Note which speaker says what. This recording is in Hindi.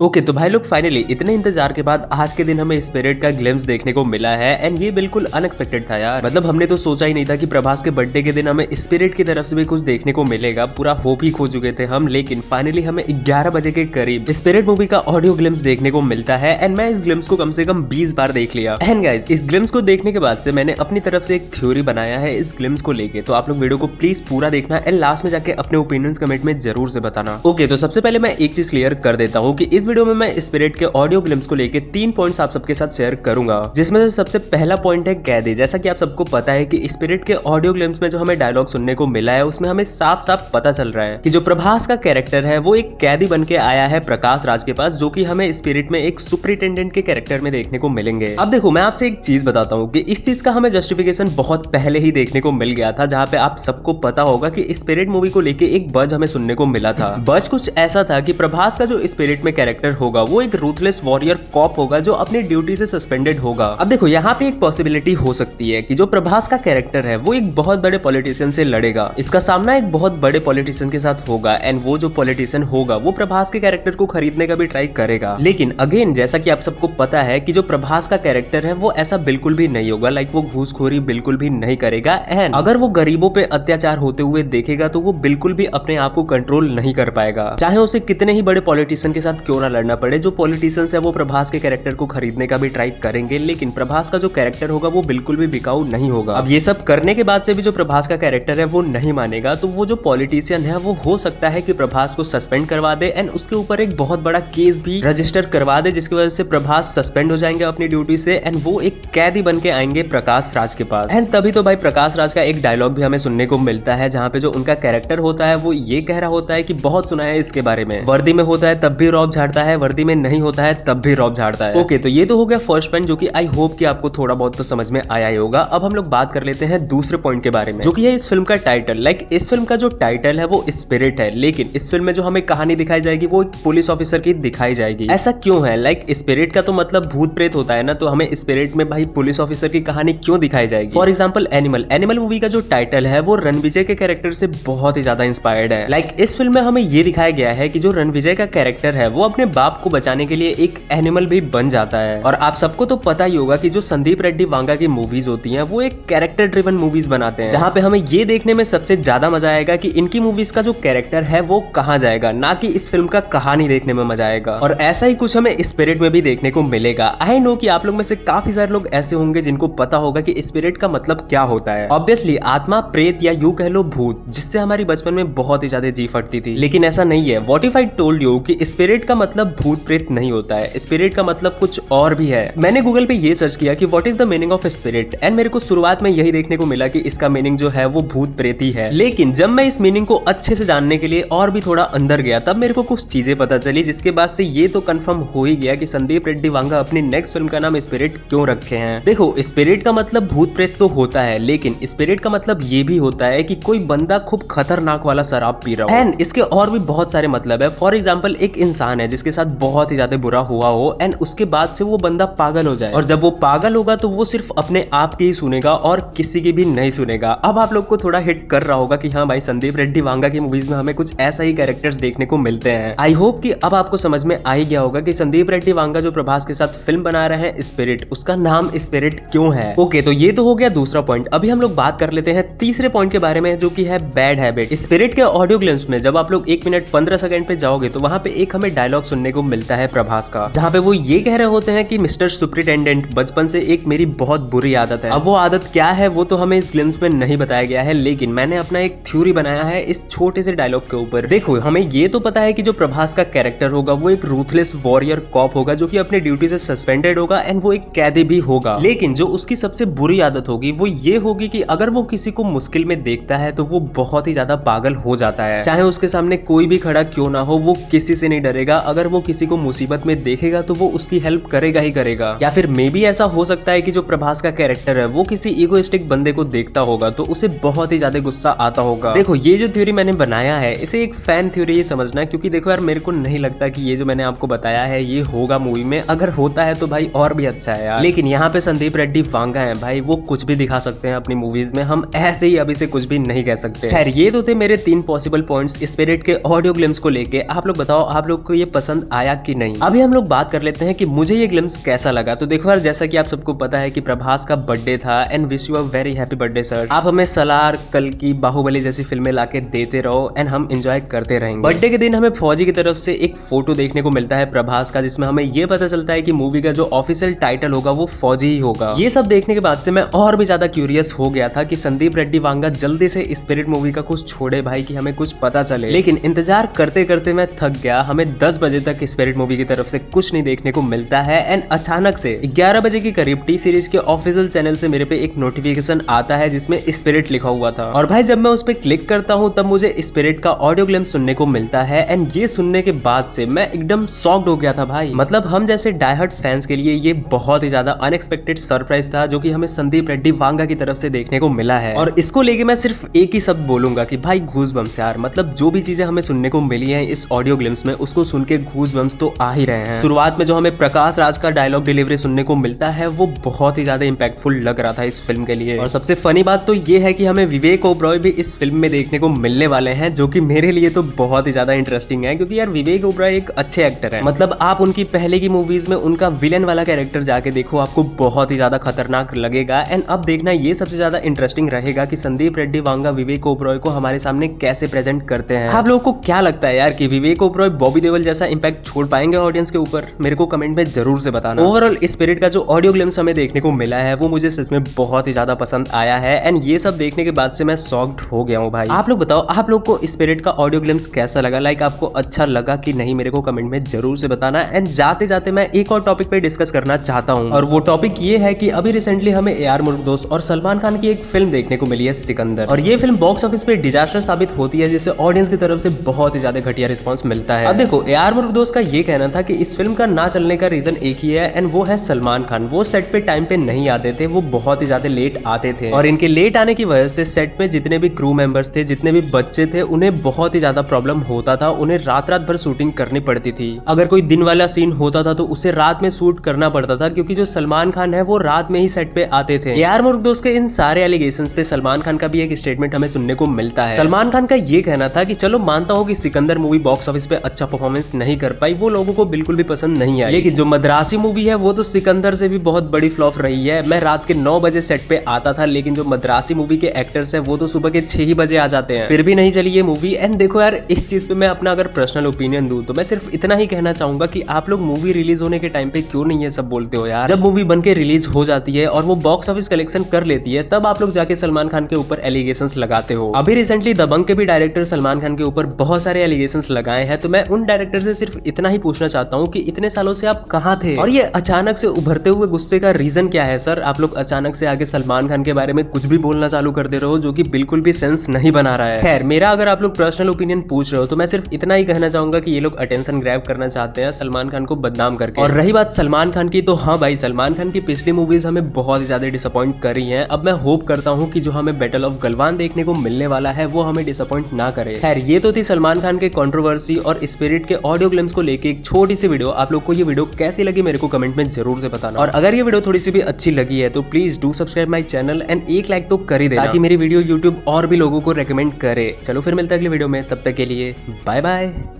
Speaker 1: ओके तो भाई लोग फाइनली इतने इंतजार के बाद आज के दिन हमें स्पिरिट का ग्लिम्स देखने को मिला है एंड ये बिल्कुल अनएक्सपेक्टेड था यार। मतलब हमने तो सोचा ही नहीं था कि प्रभास के बर्थडे के दिन हमें स्पिरिट की तरफ से भी कुछ देखने को मिलेगा। पूरा होप ही खो चुके थे हम, लेकिन फाइनली हमें 11 बजे के करीब स्पिरिट मूवी का ऑडियो ग्लिम्स देखने को मिलता है एंड मैं इस ग्लिम्स को कम से कम 20 बार देख लिया। एंड गाइस इस ग्लिम्स को देखने के बाद से मैंने अपनी तरफ से एक थ्योरी बनाया है इस ग्लिम्स को लेके, तो आप लोग वीडियो को प्लीज पूरा देखना एंड लास्ट में जाके अपने ओपिनियंस कमेंट में जरूर से बताना। ओके तो सबसे पहले मैं एक चीज क्लियर कर देता हूँ कि इस वीडियो में मैं स्पिरिट के ऑडियो ग्लिम्स को लेके 3 पॉइंट्स आप सबके साथ शेयर करूंगा, जिसमें से सबसे पहला पॉइंट है कैदी। जैसा कि आप सबको पता है कि स्पिरिट के ऑडियो ग्लिम्स में जो हमें डायलॉग सुनने को मिला है उसमें हमें साफ साफ पता चल रहा है कि जो प्रभास का कैरेक्टर है वो एक कैदी बन के आया है प्रकाश राज के पास, जो कि हमें स्पिरिट में एक सुपरिटेंडेंट के कैरेक्टर में देखने को मिलेंगे। अब देखो मैं आपसे एक चीज बताता हूँ कि इस चीज का हमें जस्टिफिकेशन बहुत पहले ही देखने को मिल गया था, जहाँ पे आप सबको पता होगा कि स्पिरिट मूवी को लेके एक बज हमें सुनने को मिला था। बज कुछ ऐसा था कि प्रभास का जो स्पिरिट में कैरेक्टर होगा वो एक रूथलेस वॉरियर कॉप होगा जो अपनी ड्यूटी से सस्पेंडेड होगा। अब देखो यहाँ पे एक पॉसिबिलिटी हो सकती है कि जो प्रभास का कैरेक्टर है वो एक बहुत बड़े पॉलिटिशियन से लड़ेगा, इसका सामना एक बहुत बड़े पॉलिटिशियन के साथ होगा एंड वो जो पॉलिटिशियन होगा वो प्रभास के कैरेक्टर को खरीदने का भी ट्राई करेगा। लेकिन अगेन जैसा कि आप सबको पता है कि जो प्रभास का कैरेक्टर है वो ऐसा बिल्कुल भी नहीं होगा, लाइक वो घूसखोरी बिल्कुल भी नहीं करेगा एंड अगर वो गरीबों पे अत्याचार होते हुए देखेगा तो वो बिल्कुल भी अपने आप को कंट्रोल नहीं कर पाएगा, चाहे उसे कितने ही बड़े पॉलिटिशियन के साथ क्यों ना लड़ना पड़े। जो पॉलिटिशियंस है वो प्रभास के कैरेक्टर को खरीदने का भी ट्राई करेंगे, लेकिन प्रभास का जो कैरेक्टर होगा वो बिल्कुल भी बिकाऊ नहीं होगा। अब ये सब करने के बाद से भी जो प्रभास का कैरेक्टर है वो नहीं मानेगा, तो वो जो पॉलिटिशियन है वो हो सकता है कि प्रभास को सस्पेंड करवा दे एंड उसके ऊपर एक बहुत बड़ा केस भी रजिस्टर करवा दे, जिसकी वजह से प्रभास सस्पेंड हो जाएंगे अपनी ड्यूटी से एंड वो एक कैदी बन के आएंगे प्रकाश राज के पास। एंड तभी तो भाई प्रकाश राज का एक डायलॉग भी हमें सुनने को मिलता है, जहाँ पे जो उनका कैरेक्टर होता है वो ये कह रहा होता है कि बहुत सुना है इसके बारे में, वर्दी में होता है तब भी रौब झाड़ता है, वर्दी में नहीं होता है तब भी रौब झाड़ता है। ओके तो ये तो हो गया फर्स्ट पॉइंट, जो कि आई होप कि आपको थोड़ा बहुत तो समझ में आया ही होगा। अब हम लोग बात कर लेते हैं दूसरे पॉइंट के बारे में, जो कि है इस फिल्म का टाइटल। लाइक इस फिल्म का जो टाइटल है वो स्पिरिट है, लेकिन इस फिल्म में जो हमें कहानी दिखाई जाएगी वो एक पुलिस ऑफिसर की दिखाई जाएगी। ऐसा क्यों है? लाइक स्पिरिट का तो मतलब भूत प्रेत होता है ना, तो हमें स्पिरिट में भाई पुलिस ऑफिसर की कहानी क्यों दिखाई जाएगी? फॉर एग्जाम्पल एनिमल मूवी का जो टाइटल है वो रणविजय के कैरेक्टर से बहुत ही ज्यादा इंस्पायर्ड है। लाइक इस फिल्म में हमें ये दिखाया गया है कि जो रणविजय का कैरेक्टर है वो अपने बाप को बचाने के लिए एक एनिमल भी बन जाता है। और आप सबको तो पता ही होगा कि जो संदीप रेड्डी वांगा की मूवीज होती हैं वो एक कैरेक्टर ड्रिवन मूवीज बनाते हैं, जहाँ पे हमें ये देखने में सबसे ज्यादा मजा आएगा कि इनकी मूवीज का जो कैरेक्टर है वो कहाँ जाएगा, ना कि इस फिल्म का कहानी देखने में मजा आएगा। और ऐसा ही कुछ हमें स्पिरिट में भी देखने को मिलेगा। आई नो कि आप लोग में से काफी सारे लोग ऐसे होंगे जिनको पता होगा कि स्पिरिट का मतलब क्या होता है। ऑब्वियसली आत्मा, प्रेत या यूं कह लो भूत, जिससे हमारी बचपन में बहुत ही ज्यादा जी फटती थी, लेकिन ऐसा नहीं है। What if I told you कि स्पिरिट का मतलब भूत प्रेत नहीं होता है, स्पिरिट का मतलब कुछ और भी है। मैंने गूगल पे ये सर्च किया कि what is the meaning of spirit and मेरे को शुरुआत में यही देखने को मिला कि इसका मीनिंग जो है वो भूत प्रेत ही है। लेकिन जब मैं इस मीनिंग को अच्छे से जानने के लिए और भी थोड़ा अंदर गया तब मेरे को कुछ चीजें पता चली, जिसके बाद से ये तो कंफर्म हो ही गया कि संदीप रेड्डी वांगा अपनी नेक्स्ट फिल्म का नाम स्पिरिट क्यों रखे हैं। देखो स्पिरिट का मतलब भूत प्रेत तो होता है, लेकिन स्पिरिट का मतलब ये भी होता है कि कोई बंदा खूब खतरनाक वाला शराब पी रहा हो एंड इसके और भी बहुत सारे मतलब है। फॉर एग्जाम्पल एक इंसान है जिसके साथ बहुत ही ज्यादा बुरा हुआ हो एंड उसके बाद से वो बंदा पागल हो जाए, और जब वो पागल होगा तो वो सिर्फ अपने आप की ही सुनेगा और किसी की भी नहीं सुनेगा। अब आप लोग को थोड़ा हिट कर रहा होगा कि हाँ भाई संदीप रेड्डी वांगा की मूवीज में हमें कुछ ऐसा ही कैरेक्टर्स देखने को मिलते हैं। आई होप कि अब आपको समझ में आ ही गया होगा कि संदीप रेड्डी वांगा जो प्रभास के साथ फिल्म बना रहे हैं स्पिरिट, उसका नाम स्पिरिट क्यों है। ओके तो ये तो हो गया दूसरा पॉइंट। अभी हम लोग बात कर लेते हैं तीसरे पॉइंट के बारे में, जो कि है बैड हैबिट। स्पिरिट के ऑडियो ग्लिम्स में जब आप लोग 1 मिनट 15 सेकंड पे जाओगे तो वहां पे एक हमें डायलॉग सुनने को मिलता है प्रभास का, जहाँ पे वो ये कह रहे होते हैं कि मिस्टर सुपरिटेंडेंट, बचपन से एक मेरी बहुत बुरी आदत है। अब वो आदत क्या है वो तो हमें इस ग्लिम्स में नहीं बताया गया है, लेकिन मैंने अपना एक थ्योरी बनाया है इस छोटे से डायलॉग के ऊपर। देखो हमें ये तो पता है कि जो प्रभास का कैरेक्टर होगा वो एक रूथलेस वॉरियर कॉप होगा जो कि अपनी ड्यूटी से सस्पेंडेड होगा एंड वो एक कैदी भी होगा, लेकिन जो उसकी सबसे बुरी आदत होगी वो ये होगी कि अगर वो किसी को मुश्किल में देखता है तो वो बहुत ही ज्यादा पागल हो जाता है, चाहे उसके सामने कोई भी खड़ा क्यों ना हो, वो किसी से नहीं डरेगा। अगर वो किसी को मुसीबत में देखेगा तो वो उसकी हेल्प करेगा ही करेगा। या फिर मे बी ऐसा हो सकता है कि जो प्रभास का कैरेक्टर है वो किसी इगोइस्टिक बंदे को देखता होगा तो उसे बहुत ही ज्यादा गुस्सा आता होगा। देखो ये जो थ्योरी मैंने बनाया है इसे एक फैन थ्योरी ही समझना, क्योंकि देखो यार मेरे को नहीं लगता कि ये जो मैंने आपको बताया है ये होगा मूवी में। अगर होता है तो भाई और भी अच्छा है यार, लेकिन यहाँ पे संदीप रेड्डी वांगा है भाई, वो कुछ भी दिखा सकते हैं अपनी मूवीज में, हम ऐसे ही अभी से कुछ भी नहीं कह सकते। खैर ये तो थे मेरे 3 पॉसिबल पॉइंट्स स्पिरिट के ऑडियो ग्लिम्स को लेके। आप लोग बताओ आप लोग को ये पसंद पसंद आया कि नहीं। अभी हम लोग बात कर लेते हैं कि मुझे ये ग्लिम्स कैसा लगा। तो देखो यार, जैसा कि आप सबको पता है कि प्रभास का बर्थडे था and wish you a very happy birthday sir. आप हमें सलार, कल की, बाहुबली जैसी फिल्में लाके देते रहो एंड हम एंजॉय करते रहेंगे। बर्थडे के दिन हमें फौजी की तरफ से एक फोटो देखने को मिलता है प्रभास का, जिसमें हमें ये पता चलता है कि मूवी का जो ऑफिशियल टाइटल होगा वो फौजी ही होगा। ये सब देखने के बाद से मैं और भी ज्यादा क्यूरियस हो गया था कि संदीप रेड्डी वांगा जल्दी से स्पिरिट मूवी का कुछ छोड़े भाई, कि हमें कुछ पता चले। लेकिन इंतजार करते करते मैं थक गया। हमें 10 बजे तक स्पिरिट मूवी की तरफ से कुछ नहीं देखने को मिलता है एंड अचानक से 11 बजे के करीब टी सीरीज के ऑफिशियल चैनल से मेरे पे एक नोटिफिकेशन आता है जिसमें स्पिरिट लिखा हुआ था। और भाई जब मैं उस पर क्लिक करता हूँ तब मुझे स्पिरिट का ऑडियो ग्लिम्स सुनने को मिलता है एंड ये सुनने के बाद से मैं एकदम शॉक्ड हो गया था भाई। मतलब हम जैसे डायहार्ड फैंस के लिए ये बहुत ही ज्यादा अनएक्सपेक्टेड सरप्राइज था, जो कि हमें संदीप रेड्डी वांगा की तरफ से देखने को मिला है। और इसको लेके मैं सिर्फ एक ही शब्द बोलूंगा कि भाई गूज़बम्स यार। मतलब जो भी चीजें हमें सुनने को मिली है इस ऑडियो ग्लिम्स में, उसको सुन के गूज़बम्स तो आ ही रहे हैं। शुरुआत में जो हमें प्रकाश राज का डायलॉग डिलीवरी सुनने को मिलता है वो बहुत ही ज्यादा इंपैक्टफुल लग रहा था इस फिल्म के लिए। और सबसे फनी बात तो ये है कि हमें विवेक ओबरॉय भी इस फिल्म में देखने को मिलने वाले हैं, जो कि मेरे लिए तो बहुत ही ज्यादा इंटरेस्टिंग है, क्योंकि यार विवेक ओबरॉय एक अच्छे एक्टर है। मतलब आप उनकी पहले की मूवीज में उनका विलेन वाला कैरेक्टर जाके देखो, आपको बहुत ही ज्यादा खतरनाक लगेगा। एंड अब देखना ये सबसे ज्यादा इंटरेस्टिंग रहेगा कि संदीप रेड्डी वांगा विवेक ओबरॉय को हमारे सामने कैसे प्रेजेंट करते हैं। आप लोगों को क्या लगता है यार कि विवेक ओबरॉय बॉबी देओल जैसा इंपैक्ट छोड़ पाएंगे ऑडियंस के ऊपर? मेरे को कमेंट में जरूर से बताना। ओवरऑल स्पिरिट का जो ऑडियो ग्लिम्स हमें देखने को मिला है वो मुझे सच में बहुत ही ज्यादा पसंद आया है एंड ये सब देखने के बाद से मैं शॉक्ड हो गया हूँ भाई। आप लोग बताओ, आप लोग को स्पिरिट का ऑडियो ग्लिम्स कैसा लगा? लाइक आपको अच्छा लगा कि नहीं, मेरे को कमेंट में जरूर से बताना। एंड जाते जाते मैं एक और टॉपिक पे डिस्कस करना चाहता हूँ, और वो टॉपिक ये है कि अभी रिसेंटली हमें AR मुरुगदोस और सलमान खान की एक फिल्म देखने को मिली है सिकंदर। और ये फिल्म बॉक्स ऑफिस पे डिजास्टर साबित होती है, जिससे ऑडियंस की तरफ से बहुत ही ज्यादा घटिया रिस्पॉन्स मिलता है। अब देखो, AR मुरुगदोस का ये कहना था कि इस फिल्म का ना चलने का रीजन एक ही है एंड वो है सलमान खान। वो सेट पे टाइम पे नहीं आते थे, वो बहुत ही ज्यादा लेट आते थे, और इनके लेट आने की वजह से सेट पे जितने भी क्रू मेंबर्स थे, जितने भी बच्चे थे, उन्हें बहुत ही ज्यादा प्रॉब्लम होता था। उन्हें रात रात भर शूटिंग करनी पड़ती थी। अगर कोई दिन वाला सीन होता था तो उसे रात में शूट करना पड़ता था, क्योंकि जो सलमान खान है वो रात में ही सेट पे आते थे। AR मुरुगदोस के इन सारे एलिगेशंस पे सलमान खान का भी एक स्टेटमेंट हमें सुनने को मिलता है। सलमान खान का ये कहना था कि चलो मानता हूँ कि सिकंदर मूवी बॉक्स ऑफिस पे अच्छा परफॉर्मेंस नहीं कर पाई, वो लोगों को बिल्कुल भी पसंद नहीं आई, लेकिन जो मद्रासी मूवी है वो तो सिकंदर से भी बहुत बड़ी फ्लॉप रही है। मैं रात के 9 बजे सेट पे आता था, लेकिन जो मद्रासी मूवी के एक्टर्स है वो तो सुबह के 6 ही बजे आ जाते हैं, फिर भी नहीं चली ये मूवी। एंड देखो यार, इस चीज पे मैं अपना अगर पर्सनल ओपिनियन दूं तो मैं सिर्फ इतना ही कहना चाहूंगा कि आप लोग मूवी रिलीज होने के टाइम पे क्यों नहीं ये सब बोलते हो यार। जब मूवी बन के रिलीज हो जाती है और वो बॉक्स ऑफिस कलेक्शन कर लेती है, तब आप लोग जाके सलमान खान के ऊपर एलिगेशंस लगाते हो। अभी रिसेंटली दबंग के भी डायरेक्टर सलमान खान के ऊपर बहुत सारे एलिगेशंस लगाए हैं, तो मैं उन डायरेक्टर से सिर्फ इतना ही पूछना चाहता हूँ कि इतने सालों से आप कहाँ थे, और ये अचानक से उभरते हुए गुस्से का रीजन क्या है सर? आप लोग अचानक से आगे सलमान खान के बारे में कुछ भी बोलना चालू कर दे रहे हो, जो कि बिल्कुल भी सेंस नहीं बना रहा है। खैर, मेरा अगर आप लोग पर्सनल ओपिनियन पूछ रहे हो तो मैं सिर्फ इतना ही कहना चाहूंगा कि ये लोग अटेंशन ग्रैब करना चाहते हैं सलमान खान को बदनाम करके। और रही बात सलमान खान की, तो हाँ भाई, सलमान खान की पिछली मूवीज हमें बहुत ही ज्यादा डिसअपॉइंट करी हैं। अब मैं होप करता हूँ कि जो हमें बैटल ऑफ गलवान देखने को मिलने वाला है वो हमें डिसअपॉइंट ना करे। खैर, ये तो थी सलमान खान के कंट्रोवर्सी और स्पिरिट के ऑडियो ग्लिम्स को लेके एक छोटी सी वीडियो। आप लोग को ये वीडियो कैसी लगी मेरे को कमेंट में जरूर से बताना, और अगर ये वीडियो थोड़ी सी भी अच्छी लगी है तो please do subscribe my channel and एक लाइक तो कर ही देना, ताकि मेरी वीडियो यूट्यूब और भी लोगों को रेकमेंड करे। चलो फिर मिलता है अगली वीडियो में, तब तक के लिए बाय बाय।